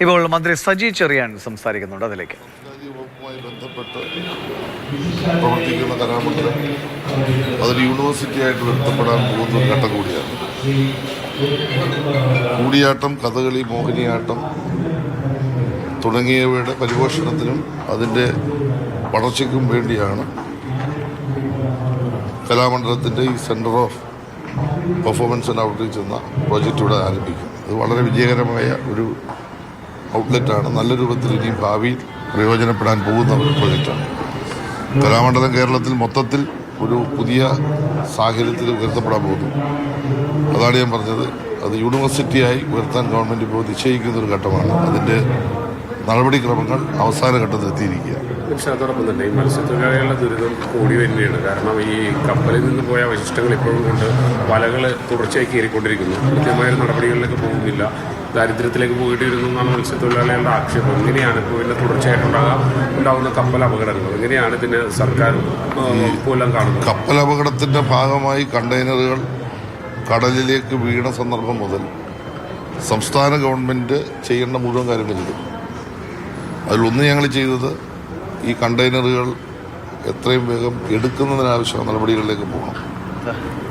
ഇപ്പോൾ മന്ത്രി സജി ചെറിയാൻ സംസാരിക്കുന്നുണ്ട്. അതിലേക്ക് വകുപ്പുമായി ബന്ധപ്പെട്ട് പ്രവർത്തിക്കുന്ന കലാമണ്ഡലം അതൊരു യൂണിവേഴ്സിറ്റിയായിട്ട് ബന്ധപ്പെടാൻ പോകുന്ന ഒരു ഘട്ടം കൂടിയാണ്. കൂടിയാട്ടം, കഥകളി, മോഹിനിയാട്ടം തുടങ്ങിയവയുടെ പരിപോഷണത്തിനും അതിൻ്റെ വളർച്ചയ്ക്കും വേണ്ടിയാണ് കലാമണ്ഡലത്തിൻ്റെ ഈ centre of performance and outreach എന്ന പ്രോജക്റ്റ് ഇവിടെ ആരംഭിക്കും. അത് വളരെ വിജയകരമായ ഒരു ഔട്ട്ലെറ്റാണ്. നല്ല രൂപത്തിൽ ഇനിയും ഭാവിയിൽ പ്രയോജനപ്പെടാൻ പോകുന്ന ഒരു പ്രോജക്റ്റാണ്. കലാമണ്ഡലം കേരളത്തിൽ മൊത്തത്തിൽ ഒരു പുതിയ സാഹചര്യത്തിൽ ഉയർത്തപ്പെടാൻ പോകുന്നു. അതാണ് ഞാൻ പറഞ്ഞത്. അത് യൂണിവേഴ്സിറ്റിയായി ഉയർത്താൻ ഗവൺമെൻറ് ഇപ്പോൾ നിശ്ചയിക്കുന്ന ഒരു ഘട്ടമാണ്. അതിൻ്റെ നടപടിക്രമങ്ങൾ അവസാന ഘട്ടത്തിൽ എത്തിയിരിക്കുക. പക്ഷേ അതോടൊപ്പം തന്നെ ഈ മത്സ്യത്തൊഴിലാളികളുടെ ദുരിതം കൂടി വരികയാണ്. കാരണം ഈ കപ്പലിൽ നിന്ന് പോയ അവശിഷ്ടങ്ങൾ ഇപ്പോഴും കൊണ്ട് വലകൾ തുടർച്ചയായി കയറിക്കൊണ്ടിരിക്കുന്നു. കൃത്യമായ നടപടികളിലേക്ക് പോകുന്നില്ല. ദാരിദ്ര്യത്തിലേക്ക് പോയിട്ട് വരുന്നു എന്നാണ് മത്സ്യത്തൊഴിലാളികളുടെ ആക്ഷേപം. എങ്ങനെയാണ് ഇപ്പോൾ ഇതിൻ്റെ തുടർച്ചയായിട്ടുണ്ടാകുന്ന കപ്പൽ അപകടങ്ങൾ, എങ്ങനെയാണ് ഇതിന് സർക്കാർ വകുപ്പെല്ലാം കാണുന്നത്? കപ്പൽ അപകടത്തിൻ്റെ ഭാഗമായി കണ്ടെയ്നറുകൾ കടലിലേക്ക് വീണ സന്ദർഭം മുതൽ സംസ്ഥാന ഗവൺമെൻറ് ചെയ്യേണ്ട മുഴുവൻ കാര്യങ്ങൾ ചെയ്തു. അതിലൊന്ന് ഞങ്ങൾ ചെയ്തത് ഈ കണ്ടെയ്നറുകൾ എത്രയും വേഗം എടുക്കുന്നതിനാവശ്യമായ നടപടികളിലേക്ക് പോകണം.